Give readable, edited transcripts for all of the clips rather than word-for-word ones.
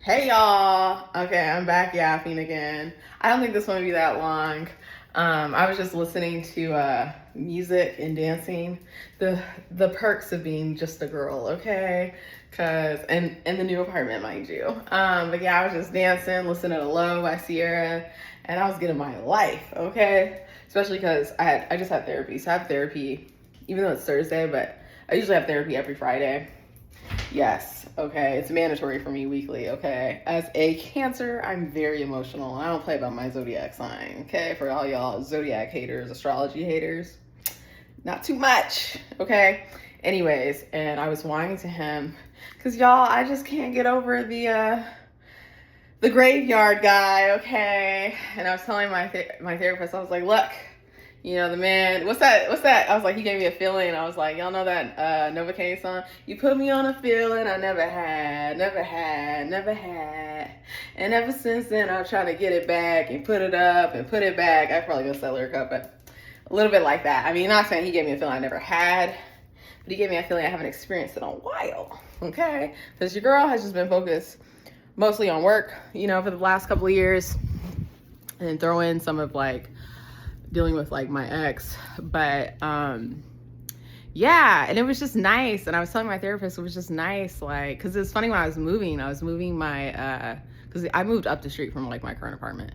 Hey y'all. Okay, I'm back yapping again. I don't think this one will be that long. I was just listening to music and dancing. The perks of being just a girl, okay? Cause and in the new apartment, mind you. But yeah, I was just dancing, listening to Low by Sierra, and I was getting my life, okay? Especially because I just had therapy. So I have therapy, even though it's Thursday, but I usually have therapy every Friday. Yes, okay. It's mandatory for me weekly, okay? As a Cancer, I'm very emotional. I don't play about my zodiac sign, okay? For all y'all zodiac haters, astrology haters, not too much, okay? Anyways, and I was whining to him because y'all, I just can't get over the graveyard guy, okay? And I was telling my therapist, I was like, look, the man, what's that? I was like, he gave me a feeling. I was like, y'all know that Novocaine song? You put me on a feeling I never had, never had, never had. And ever since then, I'm trying to get it back and put it up and put it back. I probably messed that lyric up, but a little bit like that. I mean, not saying he gave me a feeling I never had, but he gave me a feeling I haven't experienced in a while, okay? Because your girl has just been focused mostly on work, for the last couple of years, and then throw in some of dealing with my ex. But yeah, and it was just nice. And I was telling my therapist it was just nice, because it's funny, when I was moving my because I moved up the street from my current apartment,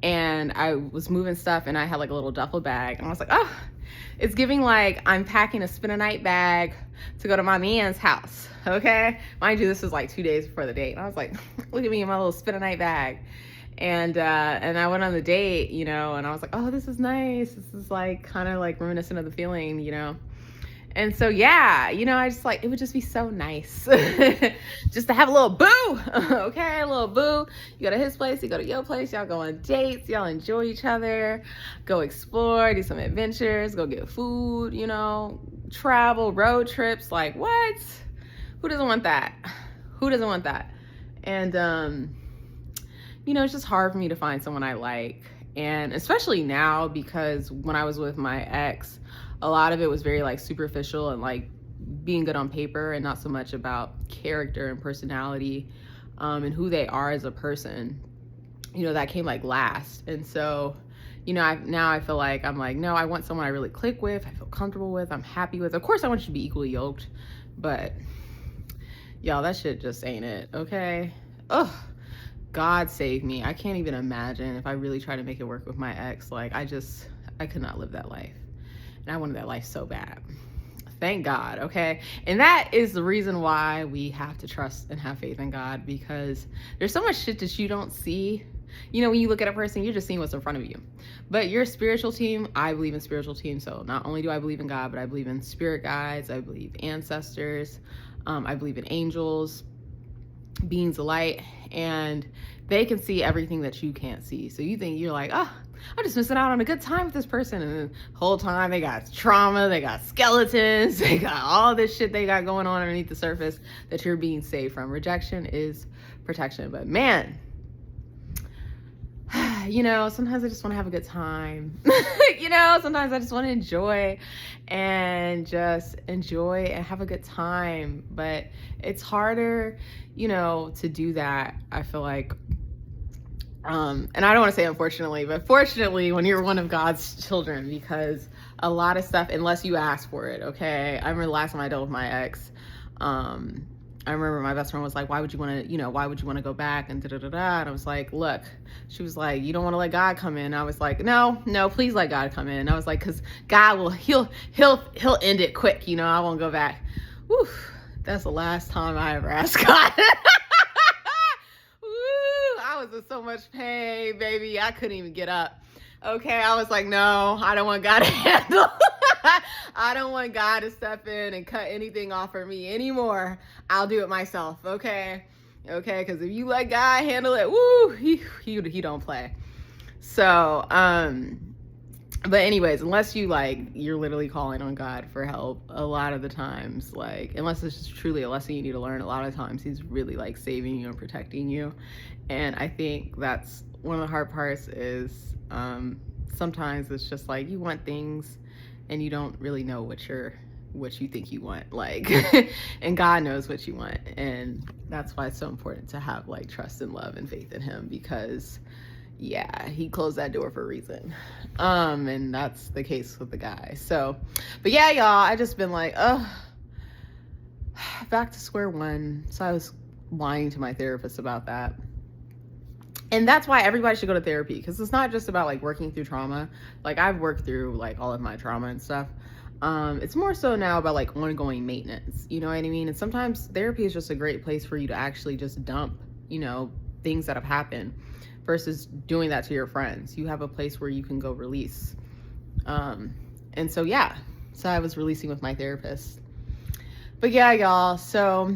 and I was moving stuff, and I had a little duffel bag, and I was like, oh, it's giving I'm packing a spend a night bag to go to my man's house, okay? Mind you, this was 2 days before the date, and I was like, look at me in my little spend a night bag. And I went on the date, and I was like, oh, this is nice. This is kind of reminiscent of the feeling, And so, yeah, I just it would just be so nice just to have a little boo, okay? A little boo. You go to his place, you go to your place, y'all go on dates, y'all enjoy each other, go explore, do some adventures, go get food, travel, road trips. What? Who doesn't want that? Who doesn't want that? And, it's just hard for me to find someone I like. And especially now, because when I was with my ex, a lot of it was very superficial and being good on paper, and not so much about character and personality, and who they are as a person. That came last. And so, now I feel no, I want someone I really click with, I feel comfortable with, I'm happy with. Of course, I want you to be equally yoked, but y'all, that shit just ain't it, okay? Ugh. God save me. I can't even imagine if I really try to make it work with my ex. I could not live that life. And I wanted that life so bad. Thank God, okay? And that is the reason why we have to trust and have faith in God, because there's so much shit that you don't see. When you look at a person, you're just seeing what's in front of you. But your spiritual team, I believe in spiritual teams. So not only do I believe in God, but I believe in spirit guides. I believe ancestors. I believe in angels, beings of light, and they can see everything that you can't see. So you think you're oh, I'm just missing out on a good time with this person, and the whole time they got trauma, they got skeletons, they got all this shit they got going on underneath the surface that you're being saved from. Rejection is protection. But man, sometimes I just want to have a good time. Sometimes I just want to enjoy and have a good time. But it's harder, to do that, I feel and I don't want to say unfortunately, but fortunately, when you're one of God's children, because a lot of stuff, unless you ask for it, okay? I remember the last time I dealt with my ex, I remember my best friend was like, why would you want to go back, and da-da-da-da. And I was like, look, she was like, you don't want to let God come in. I was like, no, please let God come in. And I was like, because God he'll end it quick. I won't go back. Whew, that's the last time I ever asked God. Woo, I was in so much pain, baby. I couldn't even get up. Okay, I was like, no, I don't want God to handle. I don't want God to step in and cut anything off for me anymore. I'll do it myself, okay? Okay, because if you let God handle it, woo, he don't play. So, but anyways, unless you're literally calling on God for help, a lot of the times, unless it's just truly a lesson you need to learn, a lot of times he's really saving you and protecting you. And I think that's one of the hard parts is, sometimes it's just you want things and you don't really know what you're what you think you want, like, and God knows what you want. And that's why it's so important to have like trust and love and faith in him, because yeah, he closed that door for a reason. And that's the case with the guy. So, but yeah, y'all, I just been like, back to square one. So I was whining to my therapist about that. And that's why everybody should go to therapy, because it's not just about like working through trauma. Like I've worked through like all of my trauma and stuff. It's more so now about like ongoing maintenance, you know what I mean? And sometimes therapy is just a great place for you to actually just dump, you know, things that have happened, versus doing that to your friends. You have a place where you can go release. And so, yeah, so I was releasing with my therapist. But yeah, y'all, so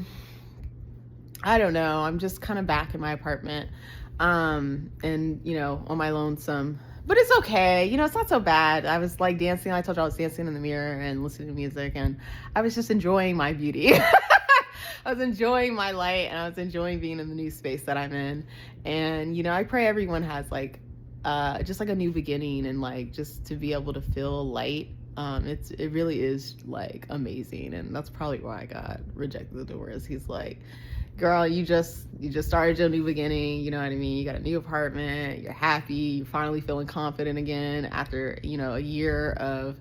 I don't know. I'm just kind of back in my apartment, and, you know, on my lonesome. But it's okay. You know, it's not so bad. I was like dancing. I told you I was dancing in the mirror and listening to music, and I was just enjoying my beauty. I was enjoying my light, and I was enjoying being in the new space that I'm in. And, you know, I pray everyone has like, just like a new beginning, and like, just to be able to feel light. It really is like amazing. And that's probably why I got rejected the door, is he's like, girl, you just started your new beginning, you know what I mean? You got a new apartment, you're happy, you're finally feeling confident again after, you know, a year of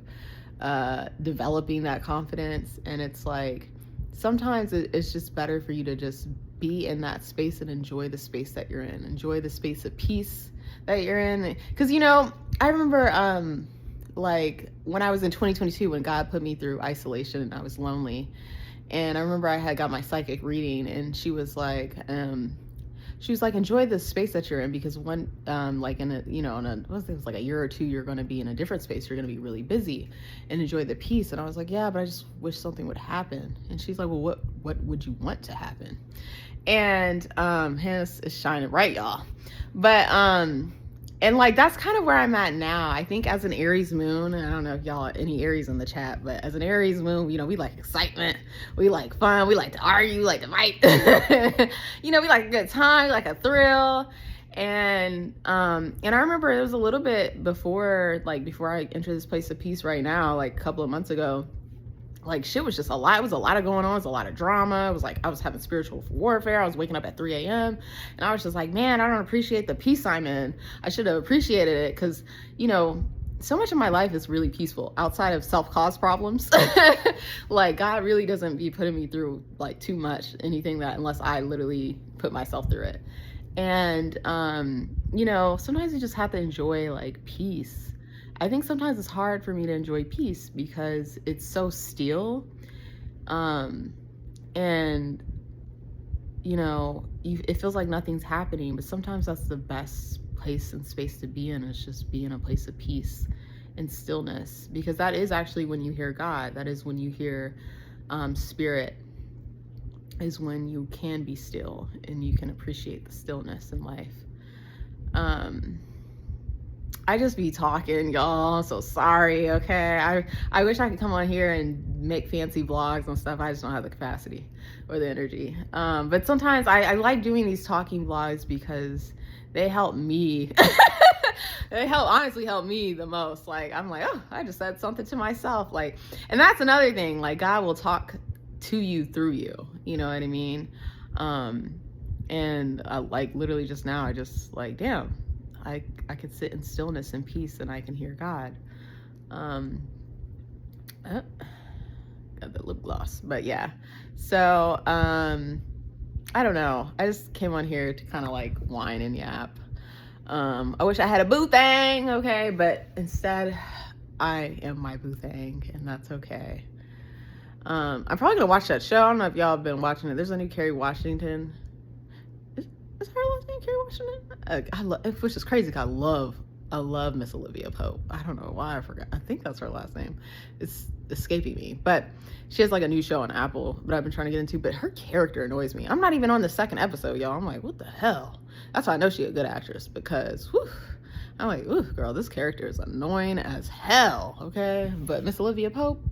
developing that confidence. And it's like, sometimes it's just better for you to just be in that space and enjoy the space that you're in. Enjoy the space of peace that you're in. Because, you know, I remember like when I was in 2022, when God put me through isolation and I was lonely. And I remember I had got my psychic reading, and she was like, enjoy the space that you're in, because one, like in a, you know, in a, it was like a year or two, you're going to be in a different space. You're going to be really busy, and enjoy the peace. And I was like, yeah, but I just wish something would happen. And she's like, well, what would you want to happen? And, Hannah is shining bright, y'all. But, and like, that's kind of where I'm at now. I think as an Aries moon, and I don't know if y'all are any Aries in the chat, but as an Aries moon, you know, we like excitement, we like fun, we like to argue, we like to fight. You know, we like a good time, we like a thrill. And I remember it was a little bit before I entered this place of peace right now, like a couple of months ago, like shit was just a lot. It was a lot of going on. It was a lot of drama. It was like I was having spiritual warfare. I was waking up at 3 a.m. and I was just like, man, I don't appreciate the peace I'm in. I should have appreciated it, because, you know, so much of my life is really peaceful outside of self-caused problems. Like God really doesn't be putting me through like too much anything that, unless I literally put myself through it. And you know, sometimes you just have to enjoy like peace. I think sometimes it's hard for me to enjoy peace because it's so still. And, you know, it feels like nothing's happening, but sometimes that's the best place and space to be in, is just be in a place of peace and stillness, because that is actually when you hear God. That is when you hear spirit, is when you can be still and you can appreciate the stillness in life. I just be talking, y'all, so sorry, okay? I wish I could come on here and make fancy vlogs and stuff. I just don't have the capacity or the energy. But sometimes I like doing these talking vlogs because they help me. They honestly help me the most. Like, I'm like, oh, I just said something to myself. Like, and that's another thing. Like, God will talk to you through you. You know what I mean? And like literally just now, I just like, damn. I could sit in stillness and peace, and I can hear God. Got the lip gloss, but yeah. So, I don't know. I just came on here to kind of like whine and yap. I wish I had a boo thing, okay? But instead, I am my boo thing, and that's okay. I'm probably gonna watch that show. I don't know if y'all have been watching it. There's a new Kerry Washington. Is her last name Kerry Washington? Which is crazy, because I love Miss Olivia Pope. I don't know why I forgot. I think that's her last name. It's escaping me. But she has like a new show on Apple, but I've been trying to get into. But her character annoys me. I'm not even on the second episode, y'all. I'm like, what the hell? That's why I know she's a good actress, because whew, I'm like, ooh, girl, this character is annoying as hell, okay? But Miss Olivia Pope,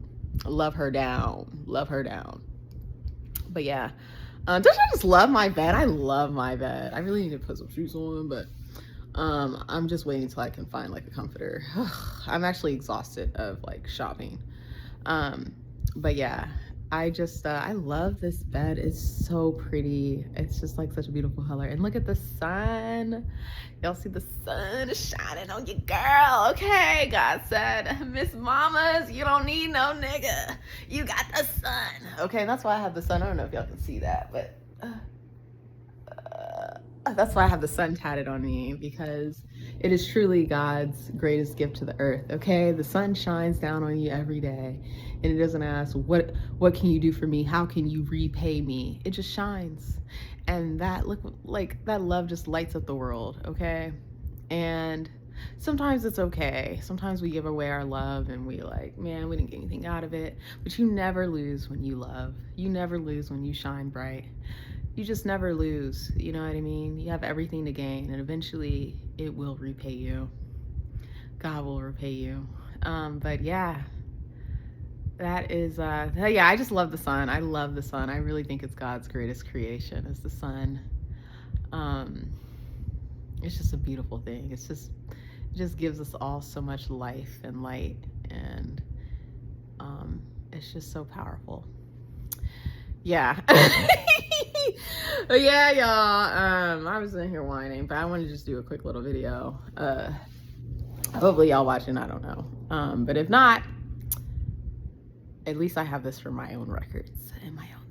love her down. Love her down. But yeah. Don't I just love my bed? I love my bed. I really need to put some shoes on, but I'm just waiting till I can find like a comforter. I'm actually exhausted of like shopping. But yeah, I love this bed. It's so pretty. It's just like such a beautiful color. And look at the sun. Y'all see the sun shining on your girl. Okay, God said, Miss Mamas, you don't need no nigga. You got the sun. Okay, that's why I have the sun. I don't know if y'all can see that, but that's why I have the sun tatted on me, because it is truly God's greatest gift to the earth. Okay, the sun shines down on you every day, and it doesn't ask what can you do for me, how can you repay me. It just shines, and that look like that love just lights up the world. Okay, and sometimes it's okay. Sometimes we give away our love and we like, man, we didn't get anything out of it. But you never lose when you love. You never lose when you shine bright. You just never lose. You know what I mean? You have everything to gain, and eventually it will repay you. God will repay you. But yeah, that is, yeah, I just love the sun. I love the sun. I really think it's God's greatest creation is the sun. It's just a beautiful thing. It just gives us all so much life and light, and it's just so powerful. Yeah. Yeah, y'all. I was in here whining, but I want to just do a quick little video. Hopefully y'all watching, I don't know. But if not, at least I have this for my own records and my own